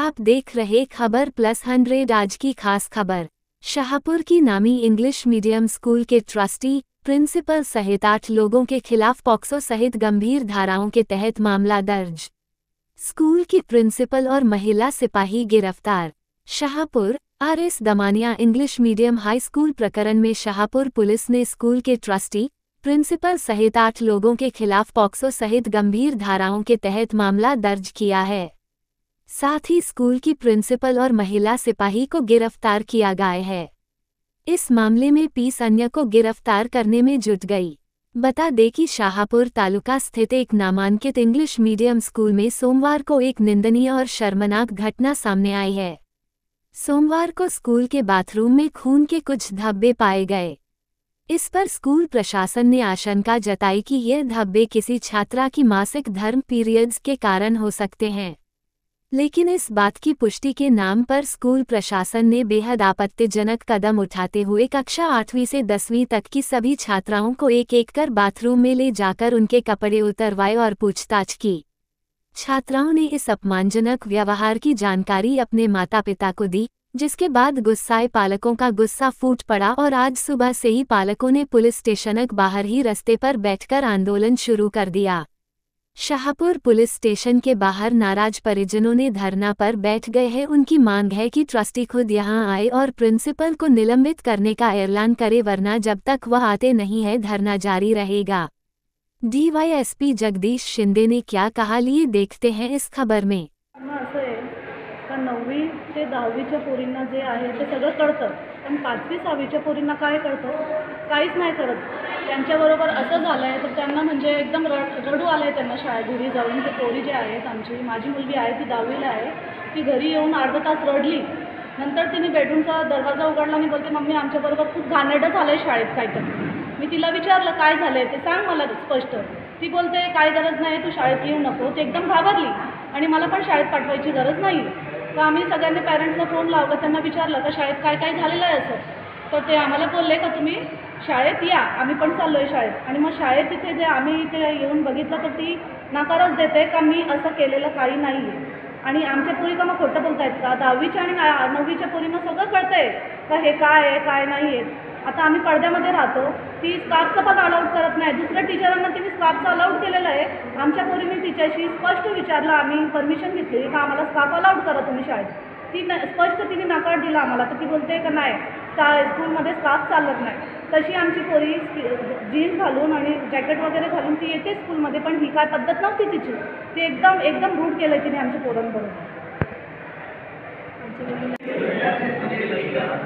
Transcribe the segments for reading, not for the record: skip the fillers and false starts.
आप देख रहे खबर प्लस 100। आज की खास खबर, शाहपुर की नामी इंग्लिश मीडियम स्कूल के ट्रस्टी, प्रिंसिपल सहित 8 लोगों के खिलाफ पॉक्सो सहित गंभीर धाराओं के तहत मामला दर्ज। स्कूल की प्रिंसिपल और महिला सिपाही गिरफ्तार। Shahpur RS Damania English medium high school प्रकरण में शाहपुर पुलिस ने स्कूल के ट्रस्टी, प्रिंसिपल सहित 8 लोगों के खिलाफ पॉक्सो सहित गंभीर धाराओं के तहत मामला दर्ज किया है। साथ ही स्कूल की प्रिंसिपल और महिला सिपाही को गिरफ्तार किया गया है। इस मामले में 20 अन्य को गिरफ्तार करने में जुट गई। बता दें कि शाहपुर तालुका स्थित एक नामांकित इंग्लिश मीडियम स्कूल में सोमवार को एक निंदनीय और शर्मनाक घटना सामने आई है। सोमवार को स्कूल के बाथरूम में खून के कुछ धब्बे पाए गए। इस पर स्कूल प्रशासन ने आशंका जताई कि यह धब्बे किसी छात्रा की मासिक धर्म पीरियड्स के कारण हो सकते हैं, लेकिन इस बात की पुष्टि के नाम पर स्कूल प्रशासन ने बेहद आपत्तिजनक कदम उठाते हुए कक्षा 8वीं से 10वीं तक की सभी छात्राओं को एक-एक कर बाथरूम में ले जाकर उनके कपड़े उतरवाए और पूछताछ की। छात्राओं ने इस अपमानजनक व्यवहार की जानकारी अपने माता-पिता को दी, जिसके बाद गुस्साए पालकों का गुस्सा फूट पड़ा और आज सुबह से ही पालकों ने पुलिस स्टेशन के बाहर ही रास्ते पर बैठकर आंदोलन शुरू कर दिया। शाहपुर पुलिस स्टेशन के बाहर नाराज परिजनों ने धरना पर बैठ गए हैं। उनकी मांग है कि ट्रस्टी खुद यहां आए और प्रिंसिपल को निलंबित करने का ऐलान करे, वरना जब तक वह आते नहीं है धरना जारी रहेगा। डीवाईएसपी जगदीश शिंदे ने क्या कहा, लिए देखते हैं इस खबर में। 9वी ते 10वीच्या पोरींना जे आहे ते सगळं कळतं, पण 5वी 6वीच्या पोरींना काय कळतं? काहीच नाही कळत। त्यांच्याबरोबर असं झालं आहे तर त्यांना म्हणजे एकदम रडू आलं आहे त्यांना शाळेत घरी जाऊन। ते पोरी जे आहेत आमची, माझी मुलगी आहे ती 10वीला आहे, ती घरी येऊन अर्धा तास रडली। नंतर तिने बेडरूमचा दरवाजा उघडला आणि बोलते, मम्मी आमच्याबरोबर खूप घाणेरडं झालं आहे शाळेत काहीतरी। मी तिला विचारलं काय झालं आहे ते सांग मला स्पष्ट। ती बोलते काय गरज नाही, तू शाळेत येऊ नको। ती एकदम घाबरली आणि मला पण शाळेत पाठवायची गरज नाही। तर आम्ही सगळ्यांनी पॅरेंट्सला फोन लावला, त्यांना विचारलं का शाळेत काय काय झालेलं आहे असं। तर ते आम्हाला बोलले का तुम्ही शाळेत या, आम्ही पण चाललो आहे शाळेत। आणि मग शाळेत तिथे जे आम्ही इथे येऊन बघितलं तर ती नकारच देते का मी असं केलेलं काही नाही आहे। आणि आमच्या पोरी का मग खोटं बोलत आहेत का? 10वीच्या आणि 9वीच्या पोरींना सगळं कळतं आहे का हे काय आहे काय नाही आहे। आता आम्ही पडद्यामध्ये राहतो, ती स्कार्फचं पण अलाउड करत नाही। दुसऱ्या टीचरांना तिने स्कार्फचं अलाउड केलेलं आहे। आमच्या पोरींनी तिच्याशी स्पष्ट विचारलं, आम्ही परमिशन घेतली का आम्हाला स्कार्फ अलाउड करा तुम्ही शाळेत। ती स्पष्ट तिने नकार दिला आम्हाला। तर ती बोलते का नाही स्कूलमध्ये स्कार्फ चालत नाही। तशी आमची पोरी जीन्स घालून आणि जॅकेट वगैरे घालून ती येते स्कूलमध्ये, पण ही काय पद्धत नव्हती तिची। ती एकदम रूड केलं तिने आमच्या पोरांबरोबर।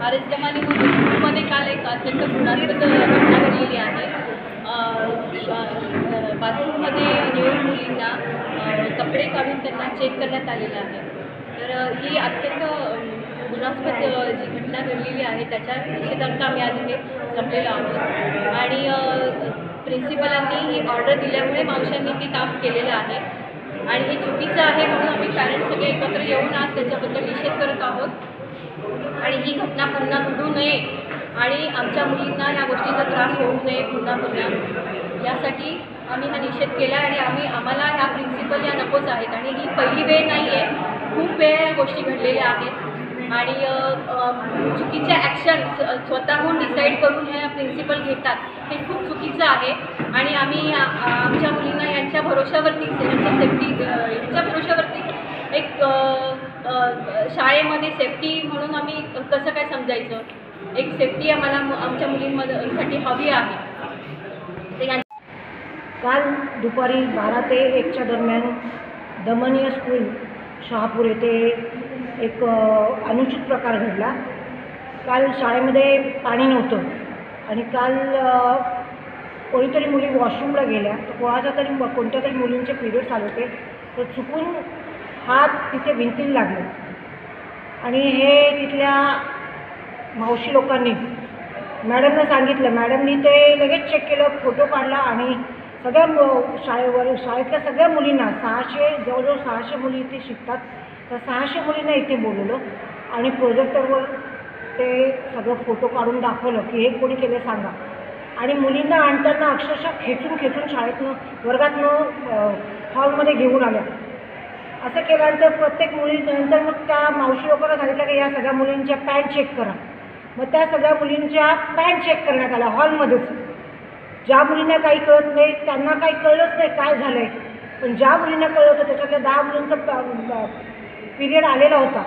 आरएस दमानियामध्ये काल एक अत्यंत घृणास्पद घटना घडलेली आहे। बाथरूममध्ये येऊन मुलींना कपडे काढून त्यांना चेक करण्यात आलेलं आहे। तर ही अत्यंत घृणास्पद जी घटना घडलेली आहे त्याच्या निषेधार्थ आम्ही आज इथे जमलेलो आहोत। आणि प्रिन्सिपलांनी ही ऑर्डर दिल्यामुळे मावशांनी ते काम केलेलं आहे आणि हे चुकीचं आहे, म्हणून आम्ही पॅरेंट्स सगळे एकत्र येऊन आज त्याच्याबद्दल निषेध करत आहोत। आणि ही घटना पुन्हा घडू नये आणि आमच्या मुलींना ह्या गोष्टीचा त्रास होऊ नये पुन्हा यासाठी आम्ही हा निषेध केला। आणि आम्हाला ह्या प्रिन्सिपल या नकोच आहेत आणि ही पहिली वेळ नाही आहे, खूप वेळा या गोष्टी घडलेल्या आहेत। आणि चुकीच्या ॲक्शन स्वतःहून डिसाईड करून ह्या प्रिन्सिपल घेतात, हे खूप चुकीचं आहे। आणि आम्ही आमच्या मुलींना यांच्या भरोशावरती, यांच्या सेफ्टी यांच्या भरोशावरती एक शाळेमध्ये सेफ्टी म्हणून आम्ही कसं काय समजायचं, एक सेफ्टी आम्हाला आमच्या मुलींसाठी हवी आहे। काल दुपारी 12 ते 1च्या दरम्यान दमनिया स्कूल शहापूर येथे एक अनुचित प्रकार घडला। काल शाळेमध्ये पाणी नव्हतं आणि काल कोणीतरी मुली वॉशरूमला गेल्या, तर कोणत्या तरी मुलींचे पिरियड्स आले होते, तर चुकून हात तिथे भिंतीला लागले आणि हे तिथल्या मावशी लोकांनी मॅडमला सांगितलं। मॅडमनी ते लगेच चेक केलं, फोटो काढला आणि सगळ्या शाळेतल्या सगळ्या मुलींना, जवळजवळ 600 मुली इथे शिकतात, तर 600 मुलींना इथे बोलवलं आणि प्रोजेक्टरवर ते सगळं फोटो काढून दाखवलं की हे कोणी केलं सांगा। आणि मुलींना आणताना अक्षरशः खेचून शाळेतनं वर्गातनं हॉलमध्ये घेऊन आल्या असं केल्यानंतर प्रत्येक मुलीनंतर मग त्या मावशी लोकांना सांगितलं की या सगळ्या मुलींच्या पॅन्ट चेक करा. मग त्या सगळ्या मुलींच्या पॅन्ट चेक करण्यात आल्या हॉलमध्येच. ज्या मुलींना काही कळत नाही त्यांना काही कळलंच नाही काय झालं आहे, पण ज्या मुलींना कळलं होतं त्याच्यातल्या 10 मुलींचा पिरियड आलेला होता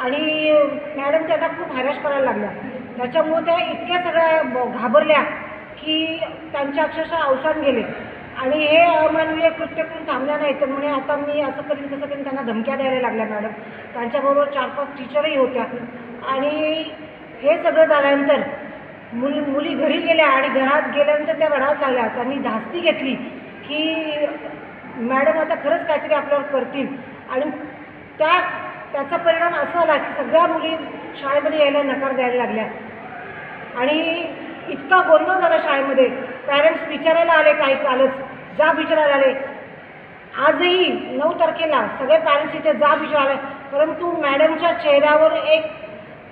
आणि मॅडम त्यांना खूप हॅरॅस करायला लागल्या. त्याच्यामुळे त्या इतक्या सगळ्या घाबरल्या की त्यांच्या अक्षरशः अवसान गेले आणि हे अमानवीय कृत्य करून थांबल्या नाही. तर म्हणे आता मी असं करीन तसं करीन, त्यांना धमक्या द्यायला लागल्या मॅडम. त्यांच्याबरोबर 4-5 टीचरही होत्या आणि हे सगळं झाल्यानंतर मुली घरी गेल्या आणि घरात गेल्यानंतर त्या रडायला लागल्या. त्यांनी धास्ती घेतली की मॅडम आता खरंच काहीतरी आपल्यावर करतील आणि त्याचा परिणाम असा आला की सगळ्या मुली शाळेमध्ये यायला नकार द्यायला लागल्या आणि इतका गोंधळ झाला शाळेमध्ये. पॅरेंट्स विचारायला आले, काही कालच जा विचारायला आले. आजही 9 तारखेला सगळे पॅरेंट्स इथे जा विचारायला, परंतु मॅडमच्या चेहऱ्यावर एक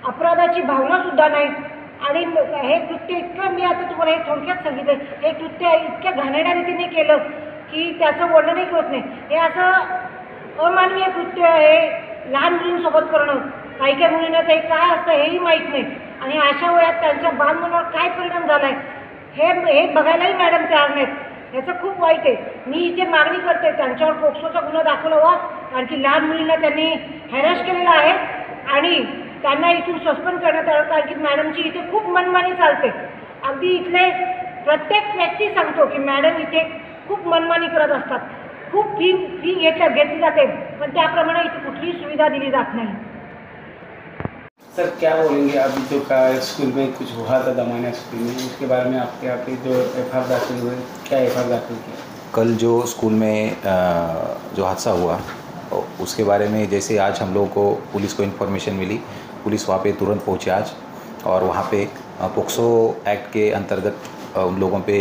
अपराधाची भावनासुद्धा नाही. आणि हे कृत्य इतकं, मी आता तुम्हाला हे थोडक्यात सांगितलं, हे कृत्य इतक्या घाणेरड्या रीतीने केलं की त्याचं वर्णनही करत नाही. हे असं अमानवीय कृत्य आहे लहान मुलींसोबत करणं. काही काही मुलींना ते काय असतं हेही माहीत नाही आणि अशा वयात त्यांच्या बालमनावर काय परिणाम झाला आहे हे बघायलाही मॅडम तयार नाहीत. ह्याचं खूप वाईट आहे. मी इथे मागणी करते त्यांच्यावर पोक्सोचा गुन्हा दाखल व्हावा, कारण की लहान मुलींना त्यांनी हॅरॅस केलेला आहे आणि त्यांना इथून सस्पेंड करण्यात आलं, कारण की मॅडमची इथे खूप मनमानी चालते. अगदी इथले प्रत्येक व्यक्ती सांगतो की मॅडम इथे खूप मनमानी करत असतात. खूप फी घेतली जाते, पण त्याप्रमाणे इथे कुठलीही सुविधा दिली जात नाही. सर क्या बोलेंगे अभी जो का स्कूल में कुछ हुआ था दमानिया स्कूल में, उसके बारे में आपके यहाँ पे जो एफआईआर दाखिल हुए, क्या एफआईआर दाखिल किया? कल जो स्कूल में जो हादसा हुआ उसके बारे में जैसे आज हम लोगों को पुलिस को इन्फॉर्मेशन मिली, पुलिस वहाँ पे तुरंत पहुँची आज और वहाँ पे पोक्सो एक्ट के अंतर्गत उन लोगों पे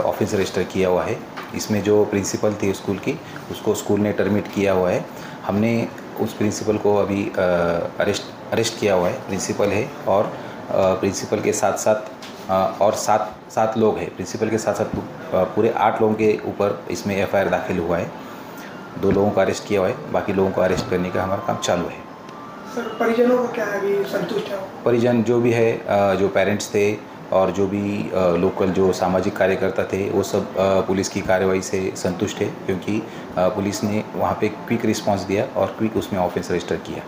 ऑफेंस रजिस्टर किया हुआ है. इसमें जो प्रिंसिपल थी स्कूल की उसको स्कूल ने टर्मिनेट किया हुआ है. हमने उस प्रिंसिपल को अभी अरेस्ट किया हुआ है. प्रिंसिपल है और प्रिंसिपल के साथ साथ और सात लोग हैं. प्रिंसिपल के साथ साथ पूरे 8 लोगों के ऊपर इसमें एफआईआर दाखिल हुआ है. 2 लोगों को अरेस्ट किया हुआ है, बाकी लोगों को अरेस्ट करने का हमारा काम चालू है. सर परिजनों को क्या है, अभी संतुष्ट है? परिजन जो भी है, जो पेरेंट्स थे और जो भी लोकल जो सामाजिक कार्यकर्ता थे वो सब पुलिस की कार्रवाई से संतुष्ट है, क्योंकि पुलिस ने वहाँ पे क्विक रिस्पांस दिया और क्विक उसमें ऑफेंस रजिस्टर किया.